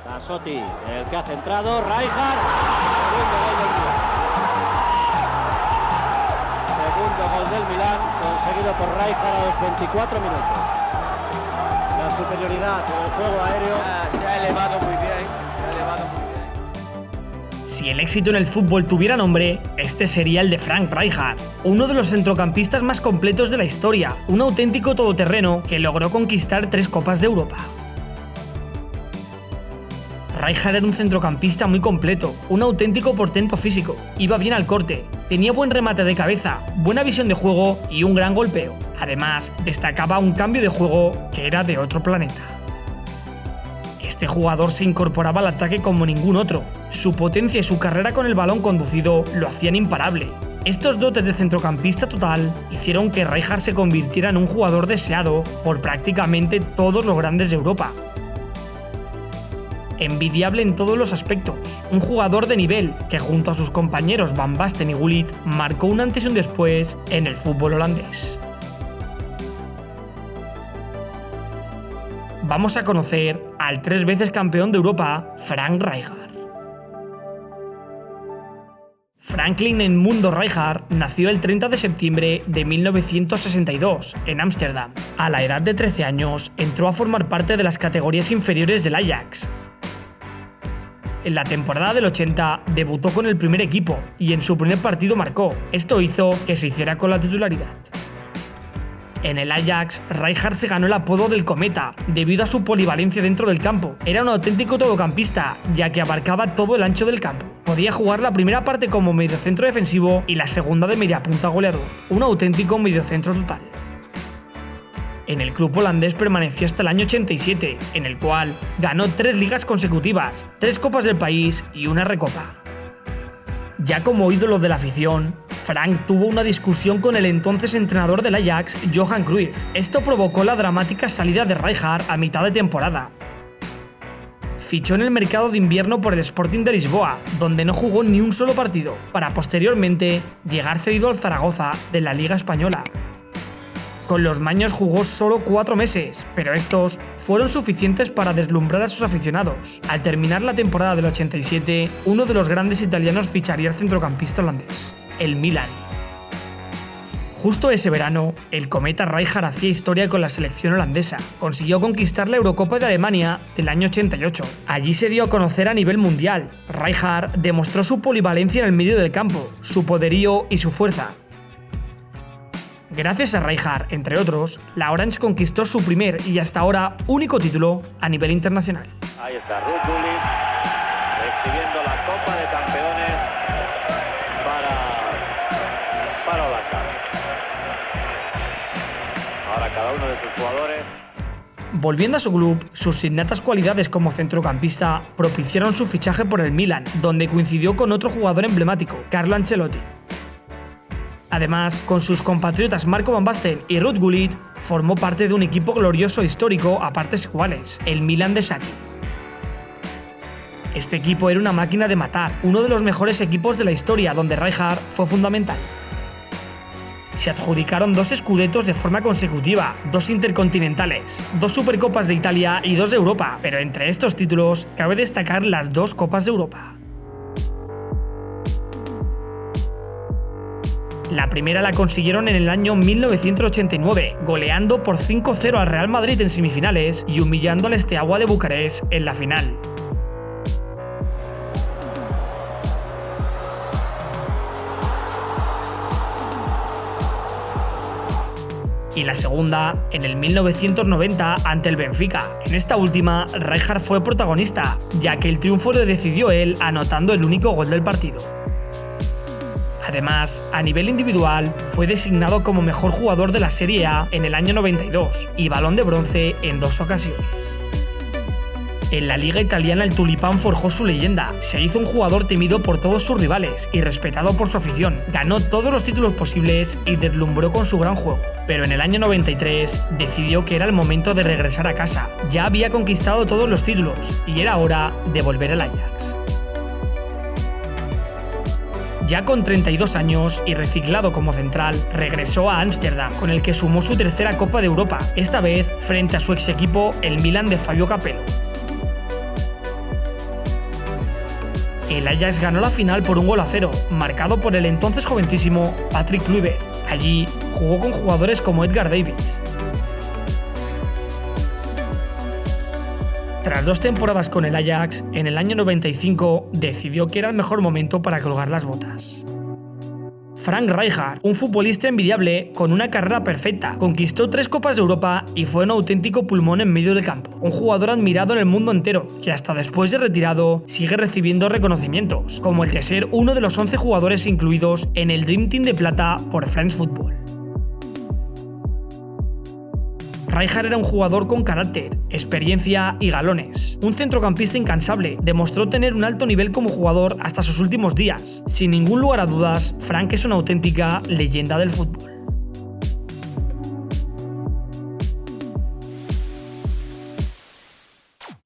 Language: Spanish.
Tassotti, el que ha centrado, Rijkaard, segundo gol del Milan, conseguido por Rijkaard a los 24 minutos. La superioridad en el juego aéreo se ha elevado muy bien, Si el éxito en el fútbol tuviera nombre, este sería el de Frank Rijkaard, uno de los centrocampistas más completos de la historia, un auténtico todoterreno que logró conquistar 3 Copas de Europa. Rijkaard era un centrocampista muy completo, un auténtico portento físico, iba bien al corte, tenía buen remate de cabeza, buena visión de juego y un gran golpeo. Además, destacaba un cambio de juego que era de otro planeta. Este jugador se incorporaba al ataque como ningún otro. Su potencia y su carrera con el balón conducido lo hacían imparable. Estos dotes de centrocampista total hicieron que Rijkaard se convirtiera en un jugador deseado por prácticamente todos los grandes de Europa. Envidiable en todos los aspectos, un jugador de nivel que junto a sus compañeros Van Basten y Gullit marcó un antes y un después en el fútbol holandés. Vamos a conocer al 3 veces campeón de Europa, Frank Rijkaard. Franklin Edmundo Rijkaard nació el 30 de septiembre de 1962 en Ámsterdam. A la edad de 13 años entró a formar parte de las categorías inferiores del Ajax. En la temporada del 80 debutó con el primer equipo y en su primer partido marcó. Esto hizo que se hiciera con la titularidad. En el Ajax, Rijkaard se ganó el apodo del Cometa debido a su polivalencia dentro del campo. Era un auténtico todocampista, ya que abarcaba todo el ancho del campo. Podía jugar la primera parte como mediocentro defensivo y la segunda de mediapunta goleador. Un auténtico mediocentro total. En el club holandés permaneció hasta el año 87, en el cual ganó 3 ligas consecutivas, 3 copas del país y una recopa. Ya como ídolo de la afición, Frank tuvo una discusión con el entonces entrenador del Ajax, Johan Cruyff. Esto provocó la dramática salida de Rijkaard a mitad de temporada. Fichó en el mercado de invierno por el Sporting de Lisboa, donde no jugó ni un solo partido, para posteriormente llegar cedido al Zaragoza de la Liga Española. Con los maños jugó solo 4 meses, pero estos fueron suficientes para deslumbrar a sus aficionados. Al terminar la temporada del 87, uno de los grandes italianos ficharía al centrocampista holandés, el Milan. Justo ese verano, el Cometa Rijkaard hacía historia con la selección holandesa. Consiguió conquistar la Eurocopa de Alemania del año 88. Allí se dio a conocer a nivel mundial. Rijkaard demostró su polivalencia en el medio del campo, su poderío y su fuerza. Gracias a Rijkaard, entre otros, la Orange conquistó su primer y hasta ahora único título a nivel internacional. Ahí está Ruud Gullit recibiendo la Copa de Campeones para Holanda. Ahora cada uno de sus jugadores. Volviendo a su club, sus innatas cualidades como centrocampista propiciaron su fichaje por el Milan, donde coincidió con otro jugador emblemático, Carlo Ancelotti. Además, con sus compatriotas Marco Van Basten y Ruud Gullit, formó parte de un equipo glorioso e histórico a partes iguales, el Milan de Sacchi. Este equipo era una máquina de matar, uno de los mejores equipos de la historia, donde Rijkaard fue fundamental. Se adjudicaron 2 Scudettos de forma consecutiva, 2 intercontinentales, 2 Supercopas de Italia y 2 de Europa, pero entre estos títulos cabe destacar las 2 Copas de Europa. La primera la consiguieron en el año 1989, goleando por 5-0 al Real Madrid en semifinales y humillando al Steaua de Bucarest en la final. Y la segunda en el 1990 ante el Benfica. En esta última, Rijkaard fue protagonista, ya que el triunfo lo decidió él anotando el único gol del partido. Además, a nivel individual, fue designado como mejor jugador de la Serie A en el año 92 y Balón de Bronce en 2 ocasiones. En la liga italiana el Tulipán forjó su leyenda, se hizo un jugador temido por todos sus rivales y respetado por su afición, ganó todos los títulos posibles y deslumbró con su gran juego. Pero en el año 93 decidió que era el momento de regresar a casa, ya había conquistado todos los títulos y era hora de volver al Ajax. Ya con 32 años y reciclado como central, regresó a Ámsterdam, con el que sumó su tercera Copa de Europa, esta vez frente a su ex equipo, el Milan de Fabio Capello. el Ajax ganó la final por 1-0, marcado por el entonces jovencísimo Patrick Kluivert. Allí jugó con jugadores como Edgar Davids. Tras 2 temporadas con el Ajax, en el año 95 decidió que era el mejor momento para colgar las botas. Frank Rijkaard, un futbolista envidiable con una carrera perfecta, conquistó 3 Copas de Europa y fue un auténtico pulmón en medio del campo. Un jugador admirado en el mundo entero, que hasta después de retirado sigue recibiendo reconocimientos, como el de ser uno de los 11 jugadores incluidos en el Dream Team de plata por France Football. Rijkaard era un jugador con carácter, experiencia y galones. Un centrocampista incansable, demostró tener un alto nivel como jugador hasta sus últimos días. Sin ningún lugar a dudas, Frank es una auténtica leyenda del fútbol.